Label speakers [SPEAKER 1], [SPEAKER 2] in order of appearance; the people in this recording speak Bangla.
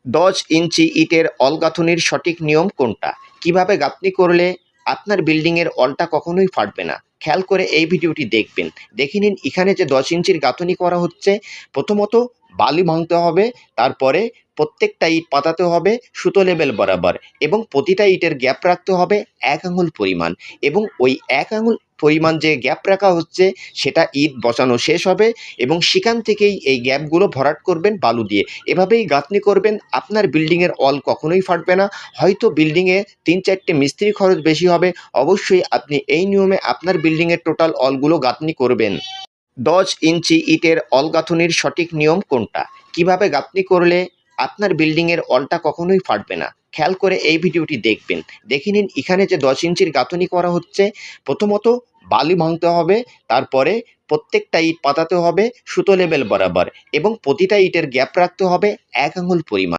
[SPEAKER 1] 10 ইঞ্চি ইটের অল গাঁথুনির সঠিক নিয়ম কোনটা? কিভাবে গাঁথনি করলে আপনার বিল্ডিংয়ের অলটা কখনোই ফাটবে না? খেয়াল করে এই ভিডিওটি দেখবেন। দেখে নিন এখানে যে 10 ইঞ্চির গাঁথুনি করা হচ্ছে, প্রথমত বালি ভাঙতে হবে, তারপরে প্রত্যেকটা ইট পাতাতে হবে সুতো লেভেল বরাবর এবং প্রতিটা ইটের গ্যাপ রাখতে হবে 1 আঙুল পরিমাণ এবং ওই 1 আঙুল পরিমাণ যে গ্যাপ রাখা হচ্ছে সেটা ইট বসানো শেষ হবে এবং সেখান থেকেই এই গ্যাপগুলো ভরাট করবেন বালু দিয়ে। এভাবেই গাঁথনি করবেন, আপনার বিল্ডিংয়ের অল কখনোই ফাটবে না। হয়তো বিল্ডিংয়ে ৩-৪টে মিস্ত্রি খরচ বেশি হবে, অবশ্যই আপনি এই নিয়মে আপনার বিল্ডিংয়ের টোটাল অলগুলো গাঁথনি করবেন। 10 ইঞ্চি ইটের অল গাঁথুনির সঠিক নিয়ম কোনটা? কিভাবে গাঁথনি করলে আপনার বিল্ডিংয়ের অলটা কখনোই ফাটবে না? খেয়াল করে এই ভিডিওটি দেখবেন। দেখে নিন এখানে যে 10 ইঞ্চির গাঁথুনি করা হচ্ছে, প্রথমত বালি ভাঙতে হবে, তারপরে প্রত্যেকটা ইট পাতাতে হবে সুতো লেভেল বরাবর এবং প্রতিটা ইটের গ্যাপ রাখতে হবে 1 আঙুল পরিমাণ।